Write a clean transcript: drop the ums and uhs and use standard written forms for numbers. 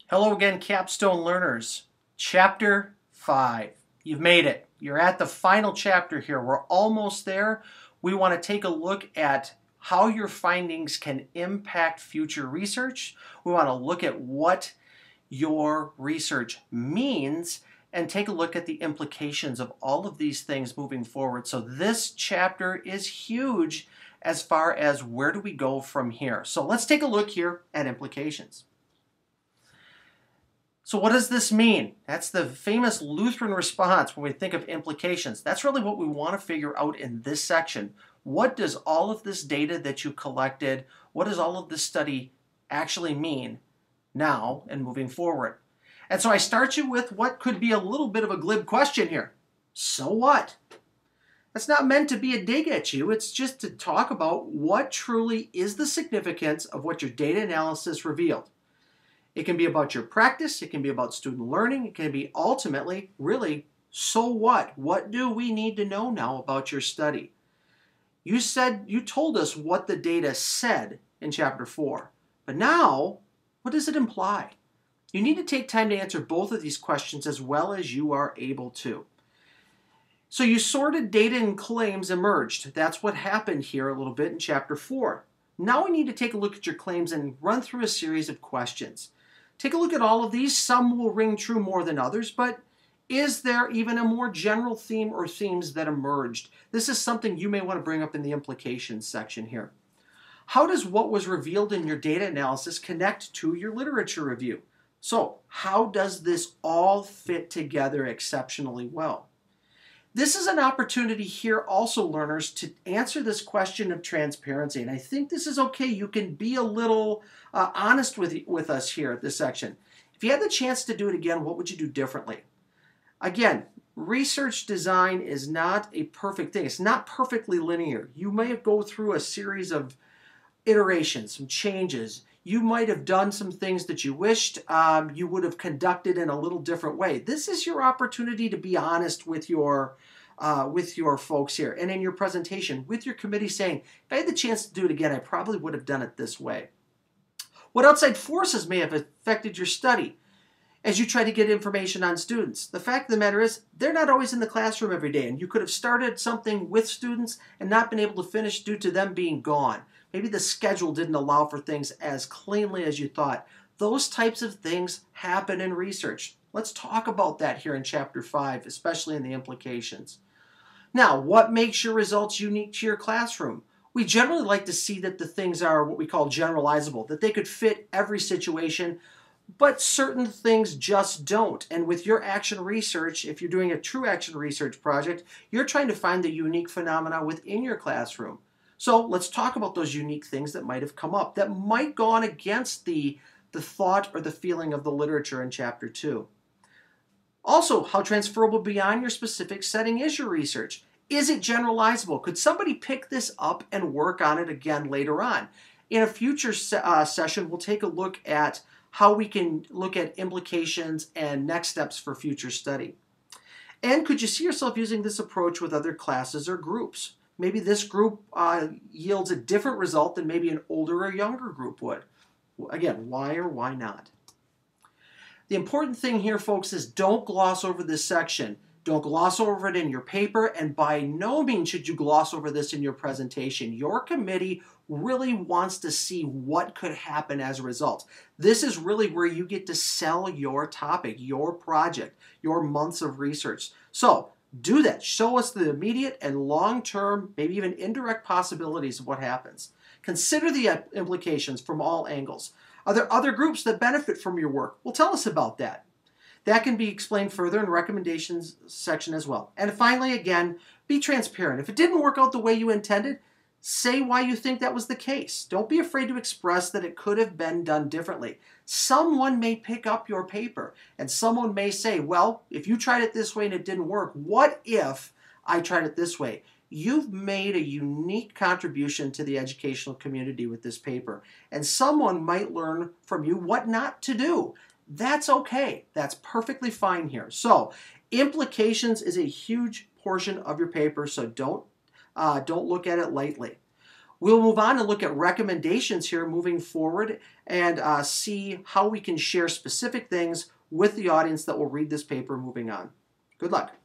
Hello again, Capstone learners. Chapter 5. You've made it. You're at the final chapter here. We're almost there. We want to take a look at how your findings can impact future research. We want to look at what your research means and take a look at the implications of all of these things moving forward. So this chapter is huge as far as where do we go from here. So let's take a look here at implications. So what does this mean? That's the famous Lutheran response when we think of implications. That's really what we want to figure out in this section. What does all of this data that you collected, what does all of this study actually mean now and moving forward? And so I start you with what could be a little bit of a glib question here. So what? That's not meant to be a dig at you. It's just to talk about what truly is the significance of what your data analysis revealed. It can be about your practice, it can be about student learning, it can be ultimately, really, so what? What do we need to know now about your study? You told us what the data said in Chapter 4, but now, what does it imply? You need to take time to answer both of these questions as well as you are able to. So you sorted data and claims emerged. That's what happened here a little bit in Chapter 4. Now we need to take a look at your claims and run through a series of questions. Take a look at all of these. Some will ring true more than others, but is there even a more general theme or themes that emerged? This is something you may want to bring up in the implications section here. How does what was revealed in your data analysis connect to your literature review? So, how does this all fit together exceptionally well? This is an opportunity here also, learners, to answer this question of transparency. And I think this is okay. You can be a little honest with us here at this section. If you had the chance to do it again, what would you do differently? Again, research design is not a perfect thing. It's not perfectly linear. You may go through a series of iterations, some changes. You might have done some things that you wished you would have conducted in a little different way. This is your opportunity to be honest with your folks here and in your presentation with your committee, saying, if I had the chance to do it again, I probably would have done it this way. What outside forces may have affected your study as you try to get information on students? The fact of the matter is, they're not always in the classroom every day, and you could have started something with students and not been able to finish due to them being gone. Maybe the schedule didn't allow for things as cleanly as you thought. Those types of things happen in research. Let's talk about that here in Chapter 5, especially in the implications. Now, what makes your results unique to your classroom? We generally like to see that the things are what we call generalizable, that they could fit every situation, but certain things just don't. And with your action research, if you're doing a true action research project, you're trying to find the unique phenomena within your classroom. So let's talk about those unique things that might have come up, that might go on against the thought or the feeling of the literature in Chapter 2. Also, how transferable beyond your specific setting is your research? Is it generalizable? Could somebody pick this up and work on it again later on? In a future session, we'll take a look at how we can look at implications and next steps for future study. And could you see yourself using this approach with other classes or groups? Maybe this group yields a different result than maybe an older or younger group would. Again, why or why not? The important thing here, folks, is don't gloss over this section. Don't gloss over it in your paper, and by no means should you gloss over this in your presentation. Your committee really wants to see what could happen as a result. This is really where you get to sell your topic, your project, your months of research. So do that. Show us the immediate and long-term, maybe even indirect possibilities of what happens. Consider the implications from all angles. Are there other groups that benefit from your work? Well, tell us about that. That can be explained further in the recommendations section as well. And finally, again, be transparent. If it didn't work out the way you intended, say why you think that was the case. Don't be afraid to express that it could have been done differently. Someone may pick up your paper, and someone may say, well, if you tried it this way and it didn't work, what if I tried it this way? You've made a unique contribution to the educational community with this paper, and someone might learn from you what not to do. That's okay. That's perfectly fine here. So, implications is a huge portion of your paper, so don't look at it lightly. We'll move on and look at recommendations here moving forward and see how we can share specific things with the audience that will read this paper moving on. Good luck.